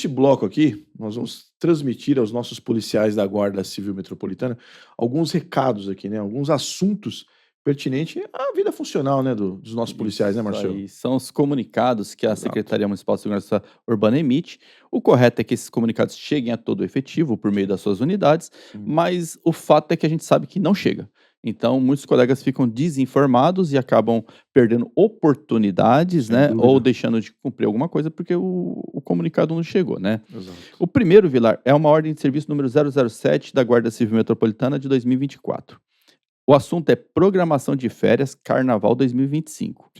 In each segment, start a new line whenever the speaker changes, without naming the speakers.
Neste bloco aqui, nós vamos transmitir aos nossos policiais da Guarda Civil Metropolitana alguns recados aqui, né? Alguns assuntos pertinentes à vida funcional, né, dos nossos policiais, né,
Isso
Marcelo?
aí, são os comunicados que a
Exato.
Secretaria Municipal de Segurança Urbana emite. O correto é que esses comunicados cheguem a todo o efetivo por meio das suas unidades, mas o fato é que a gente sabe que não chega. Então, muitos colegas ficam desinformados e acabam perdendo oportunidades,
Sem
né?
dúvida.
Ou deixando de cumprir alguma coisa porque o comunicado não chegou, né?
Exato.
O primeiro, Vilar, é uma ordem de serviço número 007 da Guarda Civil Metropolitana de 2024. O assunto é programação de férias Carnaval 2025.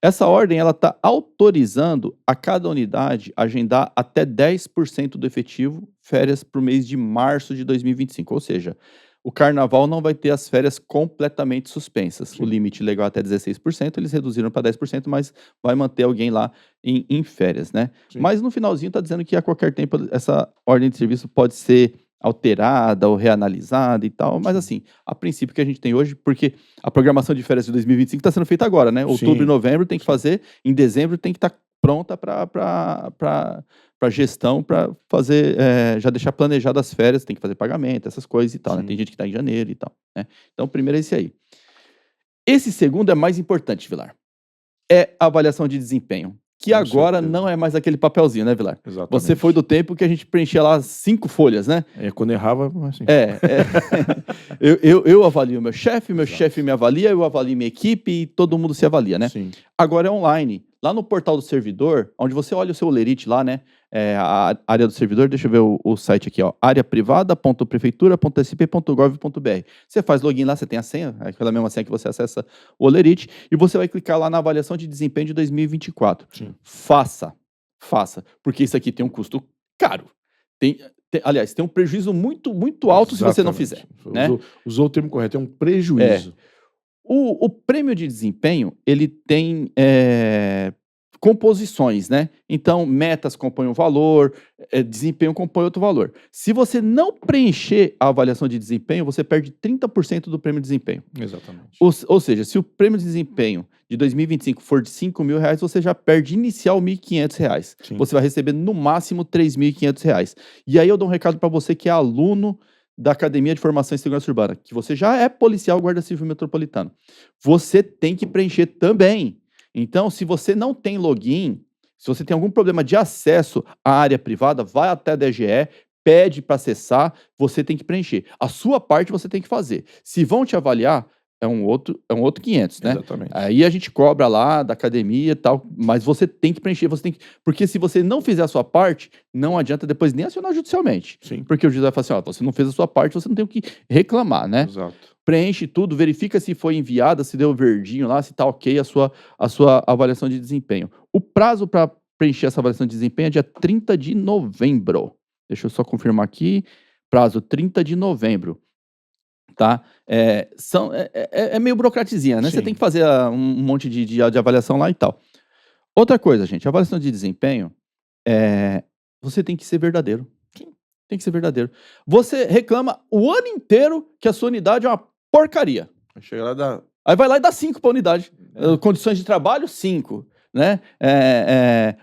Essa ordem ela está autorizando a cada unidade agendar até 10% do efetivo férias para o mês de março de 2025. Ou seja, o Carnaval não vai ter as férias completamente suspensas.
Sim.
O limite legal é até 16%, eles reduziram para 10%, mas vai manter alguém lá em férias, né?
Sim.
Mas no finalzinho está dizendo que a qualquer tempo essa ordem de serviço pode ser alterada ou reanalisada e tal, mas assim, a princípio que a gente tem hoje, porque a programação de férias de 2025 está sendo feita agora, né? Outubro e novembro tem que fazer, em dezembro tem que estar pronta para gestão, para fazer, já deixar planejado as férias, tem que fazer pagamento, essas coisas e tal, né?
Sim.
Tem gente que está em janeiro e tal, né? Então, primeiro é esse aí. Esse segundo é mais importante, Vilar. É a avaliação de desempenho. Que
Com
agora
certeza.
não é mais aquele papelzinho, né, Vilar?
Exatamente.
Você foi do tempo que a gente preenchia lá 5 folhas, né?
Quando errava, assim.
Eu avalio meu chefe
Exato.
me avalia, eu avalio minha equipe e todo mundo se avalia, né?
Sim.
Agora é online. Lá no portal do servidor, onde você olha o seu Olerite lá, né? A área do servidor, deixa eu ver o site aqui, ó. areaprivada.prefeitura.sp.gov.br. Você faz login lá, você tem a senha, aquela mesma senha que você acessa o Olerite, e você vai clicar lá na avaliação de desempenho de 2024.
Sim.
Faça, porque isso aqui tem um custo caro. Aliás, tem um prejuízo muito, muito alto se você não fizer. Né?
Usou o termo correto, é um prejuízo.
O prêmio de desempenho, ele tem composições, né? Então, metas compõem um valor, desempenho compõe outro valor. Se você não preencher a avaliação de desempenho, você perde 30% do prêmio de desempenho.
Exatamente.
Ou seja, se o prêmio de desempenho de 2025 for de R$5.000, você já perde inicial R$1.500.
Sim.
Você vai receber no máximo R$3.500. E aí eu dou um recado para você que é aluno da Academia de Formação em Segurança Urbana, que você já é policial Guarda Civil Metropolitano. Você tem que preencher também. Então, se você não tem login, se você tem algum problema de acesso à área privada, vai até a DGE, pede para acessar, você tem que preencher. A sua parte você tem que fazer. Se vão te avaliar, é um outro 500, né?
Exatamente.
Aí a gente cobra lá da academia e tal, mas você tem que preencher, porque se você não fizer a sua parte, não adianta depois nem acionar judicialmente.
Sim.
Porque o juiz vai falar assim, ó, você não fez a sua parte, você não tem o que reclamar, né?
Exato.
Preenche tudo, verifica se foi enviada, se deu verdinho lá, se tá ok a sua avaliação de desempenho. O prazo para preencher essa avaliação de desempenho é dia 30 de novembro. Deixa eu só confirmar aqui. Prazo 30 de novembro. Tá? É meio burocratizinha, né?
Sim.
Você tem que fazer um monte de avaliação lá e tal. Outra coisa, gente, a avaliação de desempenho, você tem que ser verdadeiro.
Sim.
Tem que ser verdadeiro. Você reclama o ano inteiro que a sua unidade é uma porcaria.
Chega lá da...
Aí vai lá e dá 5 para a unidade. Condições de trabalho, 5. Né?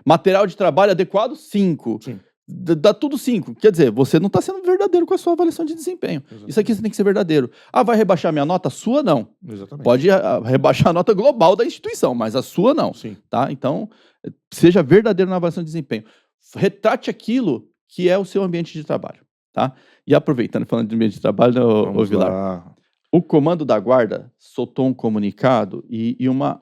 Material de trabalho adequado, 5.
Sim.
Dá tudo 5. Quer dizer, você não está sendo verdadeiro com a sua avaliação de desempenho.
Exatamente.
Isso aqui você tem que ser verdadeiro. Vai rebaixar minha nota? A sua não.
Exatamente.
Pode rebaixar a nota global da instituição, mas a sua não.
Sim.
Tá? Então, seja verdadeiro na avaliação de desempenho. Retrate aquilo que é o seu ambiente de trabalho. Tá? E aproveitando, falando de ambiente de trabalho, ô Vilar,
lá.
o comando da guarda soltou um comunicado e uma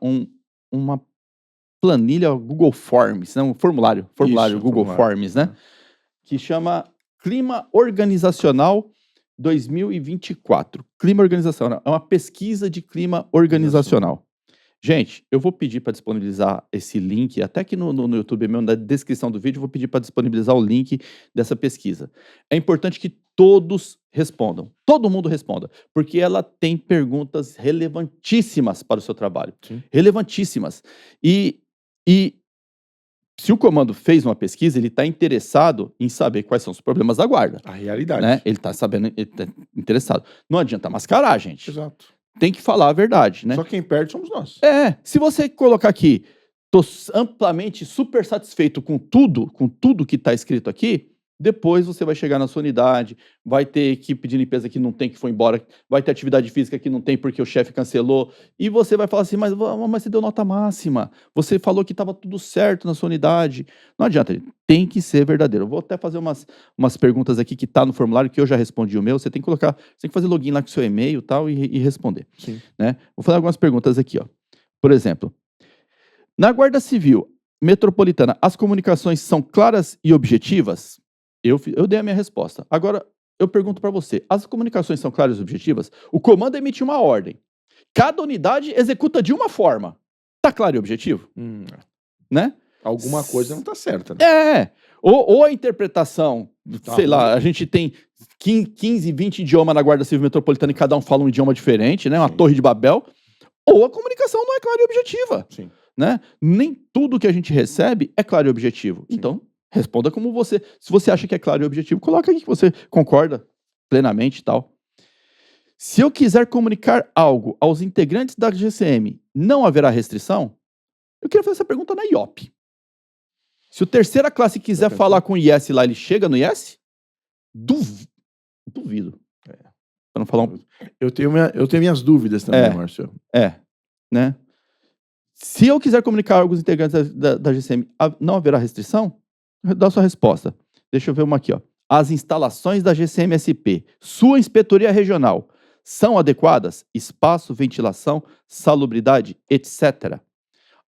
planilha Google Forms, né? Um formulário
Isso,
Google Forms, né? Que chama Clima Organizacional 2024. Clima organizacional. É uma pesquisa de clima organizacional. Gente, eu vou pedir para disponibilizar esse link, até aqui no YouTube mesmo, na descrição do vídeo, eu vou pedir para disponibilizar o link dessa pesquisa. É importante que todos respondam, todo mundo responda, porque ela tem perguntas relevantíssimas para o seu trabalho.
Sim.
Relevantíssimas. E se o comando fez uma pesquisa, ele está interessado em saber quais são os problemas da guarda.
A realidade.
Né? Ele está interessado. Não adianta mascarar, gente.
Exato.
Tem que falar a verdade, né?
Só quem perde somos nós.
Se você colocar aqui, tô amplamente super satisfeito com tudo que está escrito aqui, depois você vai chegar na sua unidade, vai ter equipe de limpeza que não tem, que foi embora, vai ter atividade física que não tem porque o chefe cancelou, e você vai falar assim, mas você deu nota máxima, você falou que estava tudo certo na sua unidade. Não adianta, tem que ser verdadeiro. Eu vou até fazer umas perguntas aqui que tá no formulário, que eu já respondi o meu, você tem que colocar, você tem que fazer login lá com o seu e-mail e tal, e responder.
Sim.
Né? Vou fazer algumas perguntas aqui, ó. Por exemplo, na Guarda Civil Metropolitana, as comunicações são claras e objetivas? Eu dei a minha resposta. Agora, eu pergunto para você, as comunicações são claras e objetivas? O comando emite uma ordem. Cada unidade executa de uma forma. Tá claro e objetivo? Né?
Alguma coisa não tá certa, né?
É. Ou a interpretação,
Tá
sei
ruim.
lá, a gente tem 15, 20 idiomas na Guarda Civil Metropolitana e cada um fala um idioma diferente, né? Uma
Sim.
torre de Babel. Ou a comunicação não é clara e objetiva.
Sim.
Né? Nem tudo que a gente recebe é claro e objetivo.
Sim.
Então, responda como você. Se você acha que é claro e objetivo, coloca aqui que você concorda plenamente e tal. Se eu quiser comunicar algo aos integrantes da GCM, não haverá restrição? Eu queria fazer essa pergunta na IOP. Se o terceira classe quiser
pensando.
falar com o IS lá, ele chega no IS? Duvido. Pra não falar um...
Eu tenho minhas dúvidas também, Márcio.
né? Se eu quiser comunicar algo aos integrantes da GCM, não haverá restrição? Dá a sua resposta. Deixa eu ver uma aqui, ó. As instalações da GCM-SP, sua inspetoria regional, são adequadas? Espaço, ventilação, salubridade, etc.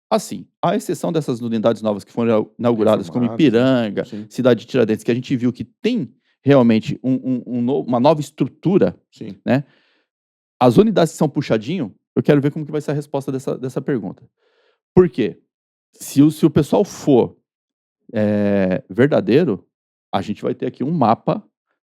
Assim, à exceção dessas unidades novas que foram inauguradas, como Ipiranga,
Sim.
Cidade de Tiradentes, que a gente viu que tem realmente uma nova estrutura,
Sim.
né? As unidades que são puxadinho, eu quero ver como que vai ser a resposta dessa pergunta. Por quê? Se o pessoal for verdadeiro, a gente vai ter aqui um mapa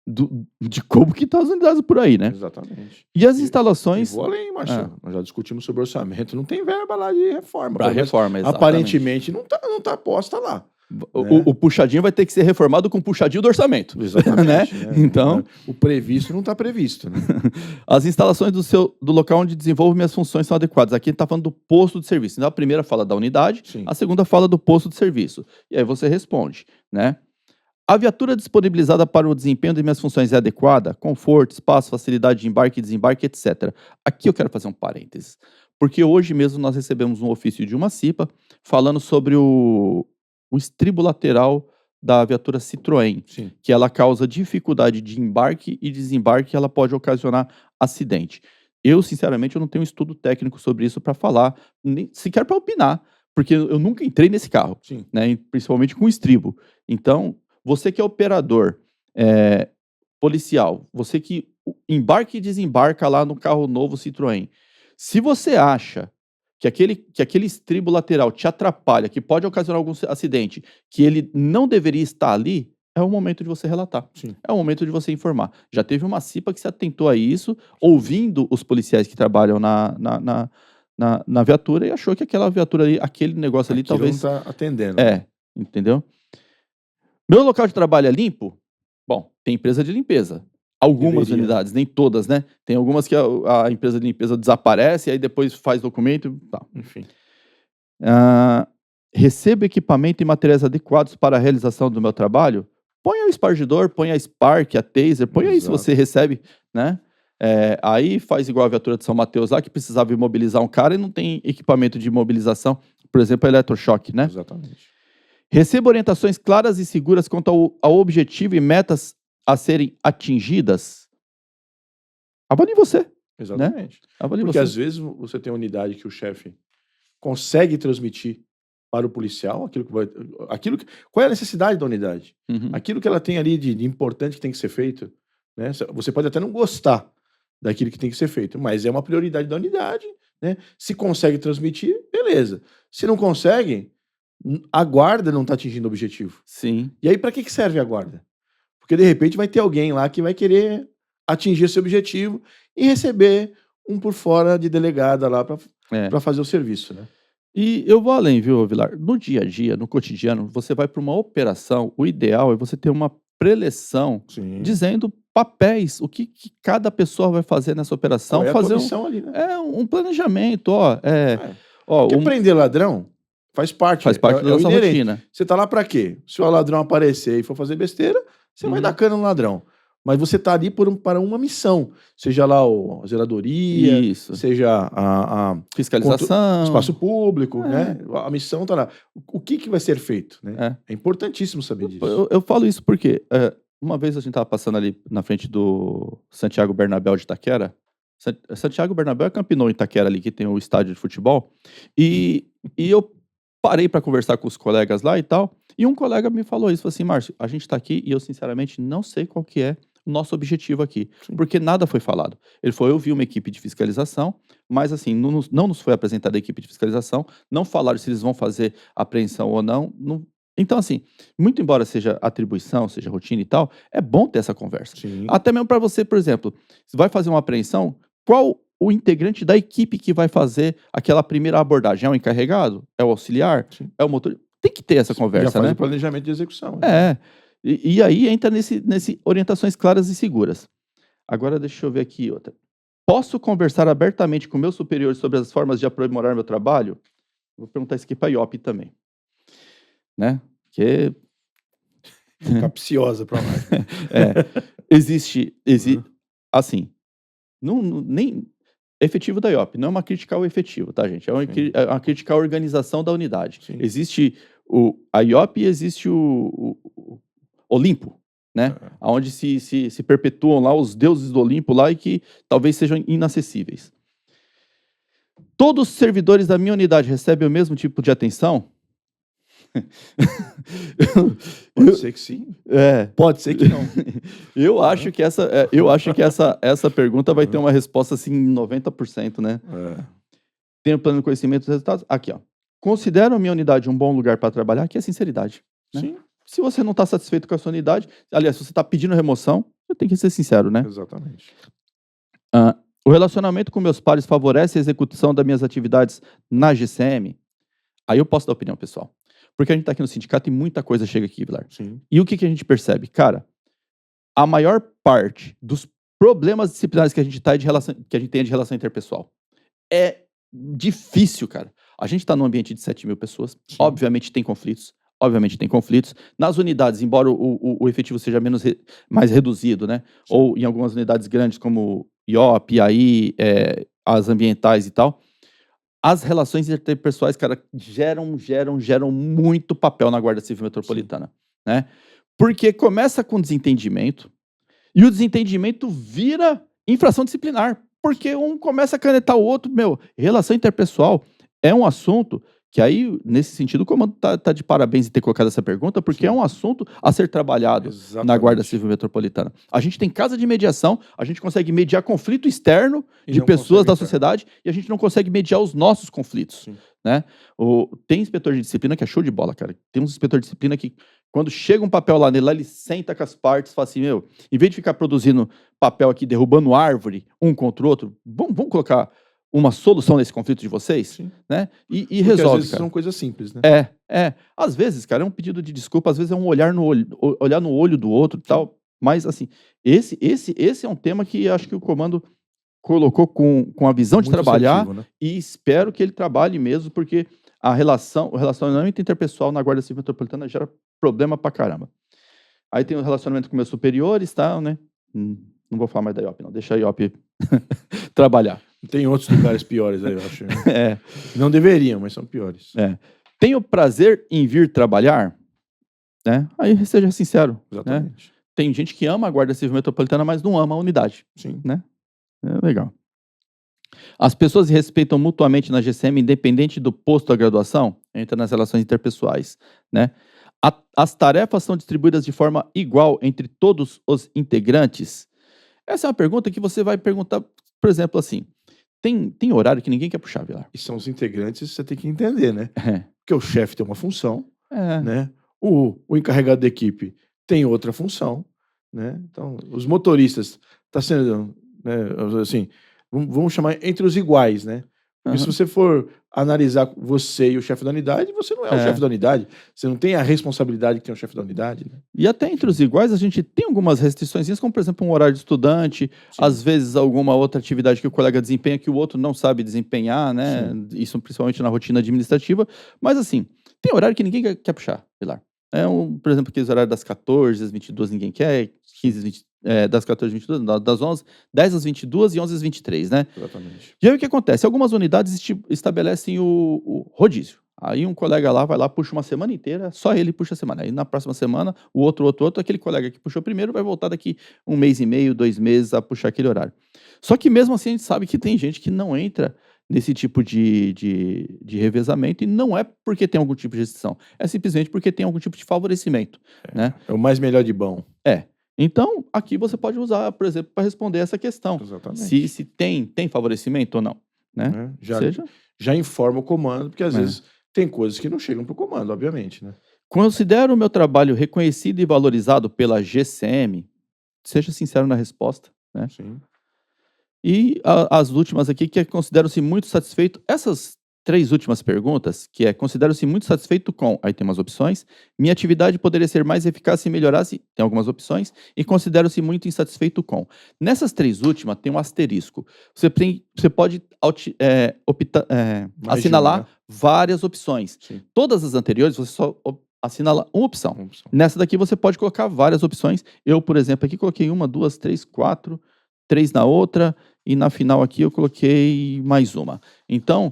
de como que estão as unidades por aí, né?
Exatamente.
E as instalações...
Vou além, Márcio. Nós já discutimos sobre orçamento. Não tem verba lá de reforma.
Para reforma, exatamente.
Aparentemente não tá posta lá.
O puxadinho vai ter que ser reformado com o puxadinho do orçamento.
Exatamente.
Né? Então,
o previsto não está previsto. Né?
As instalações do local onde desenvolvo minhas funções são adequadas. Aqui está falando do posto de serviço. Então, a primeira fala da unidade,
Sim.
a segunda fala do posto de serviço. E aí você responde, né? A viatura disponibilizada para o desempenho de minhas funções é adequada? Conforto, espaço, facilidade de embarque e desembarque, etc. Aqui eu quero fazer um parênteses. Porque hoje mesmo nós recebemos um ofício de uma CIPA falando sobre o estribo lateral da viatura Citroën,
Sim.
que ela causa dificuldade de embarque e desembarque, ela pode ocasionar acidente. Eu, sinceramente, eu não tenho estudo técnico sobre isso para falar, nem sequer para opinar, porque eu nunca entrei nesse carro,
Sim.
né, principalmente com estribo. Então, você que é operador policial, você que embarca e desembarca lá no carro novo Citroën, se você acha que aquele estribo lateral te atrapalha, que pode ocasionar algum acidente, que ele não deveria estar ali, é o momento de você relatar.
Sim.
É o momento de você informar. Já teve uma CIPA que se atentou a isso, ouvindo os policiais que trabalham na viatura e achou que aquela viatura ali, aquele negócio ali,
Aquilo
talvez...
não está atendendo.
Entendeu? Meu local de trabalho é limpo? Bom, tem empresa de limpeza. Algumas
Deveria.
unidades, nem todas, né? Tem algumas que a empresa de limpeza desaparece, aí depois faz documento e tal.
Enfim.
Recebo equipamento e materiais adequados para a realização do meu trabalho? Põe o espargidor, põe a Spark, a Taser, põe aí se
Exato.
você recebe, né? Aí faz igual a viatura de São Mateus lá, que precisava imobilizar um cara e não tem equipamento de imobilização, por exemplo, eletrochoque, né?
Exatamente.
Recebo orientações claras e seguras quanto ao objetivo e metas a serem atingidas? Avalie você.
Exatamente.
Avalie
Porque
você.
às vezes você tem uma unidade que o chefe consegue transmitir para o policial qual é a necessidade da unidade?
Uhum.
Aquilo que ela tem ali de importante que tem que ser feito, né? Você pode até não gostar daquilo que tem que ser feito, mas é uma prioridade da unidade, né? Se consegue transmitir, beleza. Se não consegue, a guarda não está atingindo o objetivo.
Sim.
E aí, para que serve a guarda? Porque de repente vai ter alguém lá que vai querer atingir esse objetivo e receber um por fora de delegada lá para fazer o serviço, né?
E eu vou além, viu, Vilar? No dia a dia, no cotidiano, você vai para uma operação, o ideal é você ter uma preleção
Sim.
dizendo papéis, o que cada pessoa vai fazer nessa operação,
É a
fazer
comissão ali, né?
um planejamento,
Porque prender ladrão Faz parte.
Faz parte da
o
nossa
inerente.
rotina.
Você tá lá pra quê? Se o ladrão aparecer e for fazer besteira, você vai
Uhum.
dar cana no ladrão. Mas você tá ali para uma missão. Seja lá a zeladoria,
Isso.
seja a
Fiscalização.
espaço público,
É.
né? A missão tá lá. O que vai ser feito, né? É importantíssimo saber disso.
Eu falo isso porque uma vez a gente tava passando ali na frente do Santiago Bernabéu de Itaquera. Santiago Bernabéu é Camp Nou em Itaquera ali, que tem o estádio de futebol. E eu parei para conversar com os colegas lá e tal. E um colega me falou isso, falou assim, Márcio, a gente tá aqui e eu sinceramente não sei qual que é o nosso objetivo aqui.
Sim.
Porque nada foi falado. Ele falou, eu vi uma equipe de fiscalização, mas assim, não nos foi apresentada a equipe de fiscalização, não falaram se eles vão fazer apreensão ou não. Então, assim, muito embora seja atribuição, seja rotina e tal, é bom ter essa conversa.
Sim.
Até mesmo para você, por exemplo, se vai fazer uma apreensão, qual o integrante da equipe que vai fazer aquela primeira abordagem? É o encarregado? É o auxiliar?
Sim.
É o motor? Tem que ter essa conversa,
Já faz
né?
o planejamento de execução.
É. E aí entra nesse orientações claras e seguras. Agora deixa eu ver aqui outra. Posso conversar abertamente com meus superiores sobre as formas de aprimorar meu trabalho? Vou perguntar isso aqui para a IOP também. Né? Que
Capciosa pra lá.
existe assim, nem efetivo da IOP, não é uma crítica ao efetivo, tá, gente? É uma crítica à organização da unidade.
Sim.
Existe a IOP e existe o Olimpo, né? Onde se perpetuam lá os deuses do Olimpo lá e que talvez sejam inacessíveis. Todos os servidores da minha unidade recebem o mesmo tipo de atenção?
Pode ser que sim. Pode ser que não.
Eu acho que essa pergunta vai ter uma resposta assim em 90%, né? Tenho plano de conhecimento dos resultados? Aqui, ó. Considero a minha unidade um bom lugar para trabalhar, que é sinceridade. Né?
Sim.
Se você não está satisfeito com a sua unidade, aliás, se você está pedindo remoção, você tem que ser sincero, né?
Exatamente.
O relacionamento com meus pares favorece a execução das minhas atividades na GCM? Aí eu posso dar opinião, pessoal. Porque a gente está aqui no sindicato e muita coisa chega aqui, Vilar.
Sim.
E o que a gente percebe? Cara, a maior parte dos problemas disciplinares que a gente tem é de relação interpessoal. É difícil, cara. A gente está num ambiente de 7 mil pessoas. Sim. Obviamente tem conflitos. Nas unidades, embora o efetivo seja mais reduzido, né? Sim. Ou em algumas unidades grandes como IOP, aí, as ambientais e tal, as relações interpessoais, cara, geram muito papel na Guarda Civil Metropolitana, né? Porque começa com desentendimento e o desentendimento vira infração disciplinar, porque um começa a canetar o outro. Relação interpessoal é um assunto que aí, nesse sentido, o comando tá de parabéns em ter colocado essa pergunta, porque sim, é um assunto a ser trabalhado. Exatamente. Na Guarda Civil Metropolitana. A gente tem casa de mediação, a gente consegue mediar conflito externo de pessoas da sociedade e a gente não consegue mediar os nossos conflitos. Né? Tem inspetor de disciplina que é show de bola, cara. Tem uns inspetor de disciplina que, quando chega um papel lá nele, ele senta com as partes e fala assim, em vez de ficar produzindo papel aqui, derrubando árvore, um contra o outro, vamos colocar uma solução nesse conflito de vocês, sim, né? E resolve,
às vezes, cara, são coisas simples, né?
Às vezes, cara, é um pedido de desculpa, às vezes é um olhar no olho do outro e tal, mas, assim, esse é um tema que acho que o comando colocou com a visão de trabalhar, assertivo, né? E espero que ele trabalhe mesmo, porque o relacionamento interpessoal na Guarda Civil Metropolitana gera problema pra caramba. Aí tem o relacionamento com meus superiores, tá, né? Não vou falar mais da IOP, não. Deixa a IOP trabalhar.
Tem outros lugares piores aí, eu acho. Não deveriam, mas são piores.
Tenho prazer em vir trabalhar? Né? Aí seja sincero.
Exatamente.
Né? Tem gente que ama a Guarda Civil Metropolitana, mas não ama a unidade.
Sim.
Né? É legal. As pessoas se respeitam mutuamente na GCM, independente do posto da graduação? Entra nas relações interpessoais. Né? As tarefas são distribuídas de forma igual entre todos os integrantes? Essa é uma pergunta que você vai perguntar, por exemplo, assim, tem horário que ninguém quer puxar, Vilar.
E são os integrantes, você tem que entender, né? Porque o chefe tem uma função, né? O encarregado da equipe tem outra função, né? Então, os motoristas, tá sendo, né, assim, vamos chamar entre os iguais, né? Porque se você for analisar você e o chefe da unidade, você não é o chefe da unidade. Você não tem a responsabilidade que tem o chefe da unidade, né?
E até entre os iguais, a gente tem algumas restrições, como por exemplo um horário de estudante,
Sim.
às vezes alguma outra atividade que o colega desempenha que o outro não sabe desempenhar, né? Isso principalmente na rotina administrativa. Mas assim, tem horário que ninguém quer puxar, Pilar. Por exemplo, aqueles horários das 14 às 22 ninguém quer, 15 às 20, das 14 às 22, das 11, 10 às 22 e 11 às 23, né?
Exatamente.
E aí o que acontece? Algumas unidades estabelecem o rodízio. Aí um colega lá vai lá, puxa uma semana inteira, só ele puxa a semana. Aí na próxima semana, o outro, aquele colega que puxou primeiro vai voltar daqui 1 mês e meio, 2 meses a puxar aquele horário. Só que mesmo assim a gente sabe que tem gente que não entra nesse tipo de revezamento e não é porque tem algum tipo de restrição, é simplesmente porque tem algum tipo de favorecimento, né?
É o mais melhor de bom.
Então, aqui você pode usar, por exemplo, para responder essa questão.
Exatamente.
Se tem favorecimento ou não, né?
Já informa o comando, porque às vezes tem coisas que não chegam para o comando, obviamente, né?
Considero o meu trabalho reconhecido e valorizado pela GCM. Seja sincero na resposta, né?
Sim.
E as últimas aqui, que é considero-se muito satisfeito. Essas 3 últimas perguntas, que é considero-se muito satisfeito com, aí tem umas opções, minha atividade poderia ser mais eficaz se melhorasse, tem algumas opções, e considero-se muito insatisfeito com. Nessas 3 últimas tem um asterisco. Você pode assinalar várias opções.
Sim.
Todas as anteriores você só assinala uma opção. Nessa daqui você pode colocar várias opções. Eu, por exemplo, aqui coloquei 1, 2, 3, 4, 3 na outra, e na final aqui eu coloquei mais uma. Então,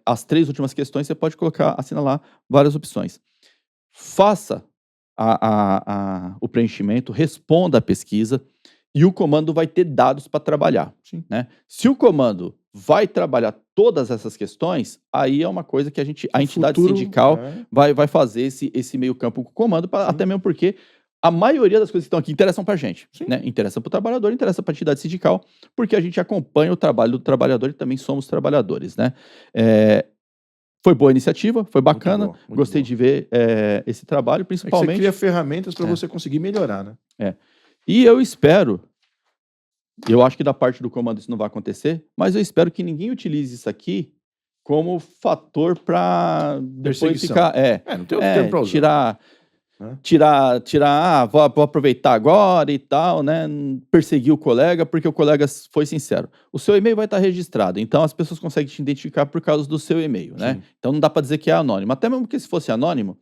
as 3 últimas questões você pode assinalar várias opções. Faça o preenchimento, responda a pesquisa e o comando vai ter dados para trabalhar. Né? Se o comando vai trabalhar todas essas questões, aí é uma coisa que a entidade sindical vai fazer esse meio campo com o comando, até mesmo porque a maioria das coisas que estão aqui interessam para a gente, né? Interessa para o trabalhador, interessa para a entidade sindical, porque a gente acompanha o trabalho do trabalhador e também somos trabalhadores, né? Foi boa a iniciativa, foi bacana, muito gostei de ver esse trabalho, principalmente...
você cria ferramentas para você conseguir melhorar, né?
E eu acho que da parte do comando isso não vai acontecer, mas eu espero que ninguém utilize isso aqui como fator para depois ficar...
não tem outro termo para usar.
Tirar, vou aproveitar agora e tal, né? Perseguir o colega, porque o colega foi sincero. O seu e-mail vai estar registrado, então as pessoas conseguem te identificar por causa do seu e-mail, né? Então não dá para dizer que é anônimo. Até mesmo que se fosse anônimo,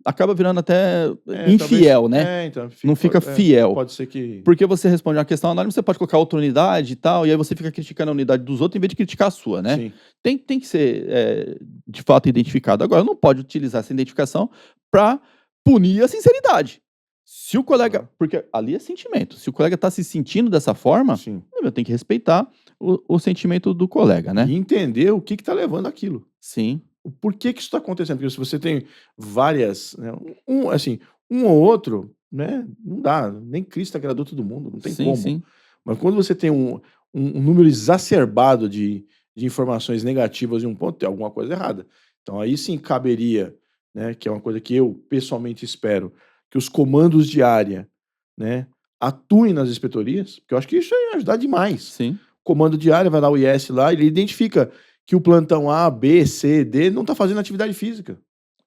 acaba virando até infiel,
talvez,
né?
Então,
não fica fiel.
Pode ser que...
Porque você responde uma questão anônima, você pode colocar outra unidade e tal, e aí você fica criticando a unidade dos outros em vez de criticar a sua, né?
Sim.
Tem que ser, de fato, identificado. Agora, não pode utilizar essa identificação para punir a sinceridade. Se o colega... Porque ali é sentimento. Se o colega está se sentindo dessa forma, eu tenho que respeitar o sentimento do colega, né?
E entender o que está levando aquilo.
Sim.
Por que isso está acontecendo? Porque se você tem várias... Né, um ou outro, né, não dá. Nem Cristo agradou todo mundo, não tem como.
Sim.
Mas quando você tem um número exacerbado de informações negativas em um ponto, tem alguma coisa errada. Então aí sim caberia... Né, que é uma coisa que eu pessoalmente espero, que os comandos de área, né, atuem nas inspetorias, porque eu acho que isso ia ajudar demais.
Sim.
O comando de área vai dar o IS lá, ele identifica que o plantão A, B, C, D não está fazendo atividade física.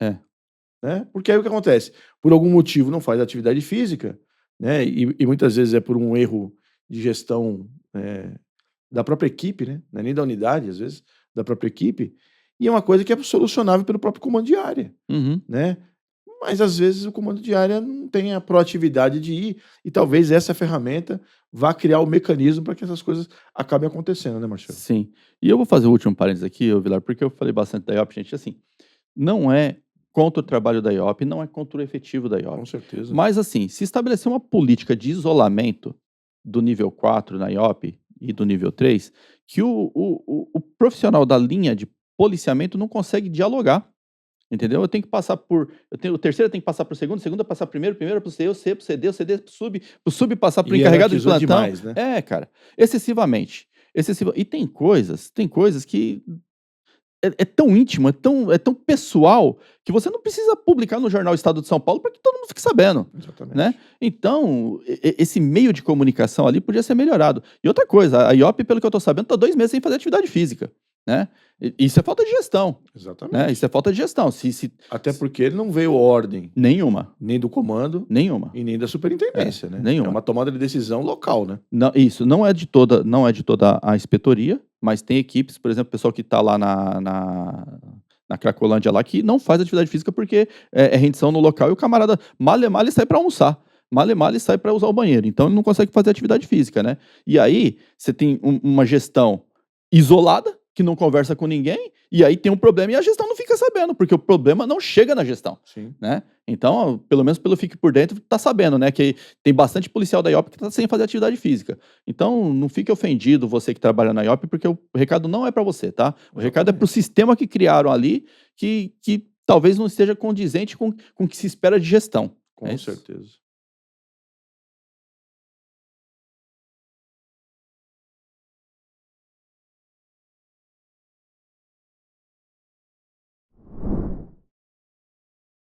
Né? Porque aí o que acontece? Por algum motivo não faz atividade física, né, e muitas vezes é por um erro de gestão da própria equipe, né, não é nem da unidade, às vezes, da própria equipe. E é uma coisa que é solucionável pelo próprio comando de área, né? Mas às vezes o comando de área não tem a proatividade de ir, e talvez essa ferramenta vá criar o mecanismo para que essas coisas acabem acontecendo, né, Marcelo?
Sim. E eu vou fazer o último parênteses aqui, Vilar, porque eu falei bastante da IOP, gente, assim, não é contra o trabalho da IOP, não é contra o efetivo da IOP.
Com certeza.
Mas assim, se estabelecer uma política de isolamento do nível 4 na IOP e do nível 3, que o profissional da linha de policiamento não consegue dialogar, entendeu? Eu tenho que passar o terceiro tem que passar para o segundo passar primeiro para o C, o C para o CD, o CD para o sub passar para o encarregado de plantão.
Demais, né?
Cara, excessivamente. E tem coisas que é tão íntimo, é tão pessoal, que você não precisa publicar no jornal Estado de São Paulo para que todo mundo fique sabendo.
Exatamente.
Né? Então, esse meio de comunicação ali podia ser melhorado. E outra coisa, a IOP, pelo que eu estou sabendo, está 2 meses sem fazer atividade física. né? Isso é falta de gestão, né?
Exatamente.
Isso é falta de gestão.
Até porque ele não veio ordem
Nenhuma,
nem do comando
nenhuma.
e nem da superintendência, né? É
nenhuma.
uma tomada de decisão local, né?
Isso não é de toda a inspetoria, mas tem equipes, por exemplo, o pessoal que está lá na Cracolândia lá, que não faz atividade física porque é rendição no local e o camarada male sai para almoçar, male sai para usar o banheiro, então ele não consegue fazer atividade física, né? E aí você tem uma gestão isolada, que não conversa com ninguém, e aí tem um problema e a gestão não fica sabendo, porque o problema não chega na gestão,
Sim.
né? Então, pelo menos pelo Fique por Dentro, tá sabendo, né? Que tem bastante policial da IOP que tá sem fazer atividade física. Então, não fique ofendido você que trabalha na IOP, porque o recado não é para você, tá? O recado é pro sistema que criaram ali, que talvez não esteja condizente com o que se espera de gestão.
Com certeza.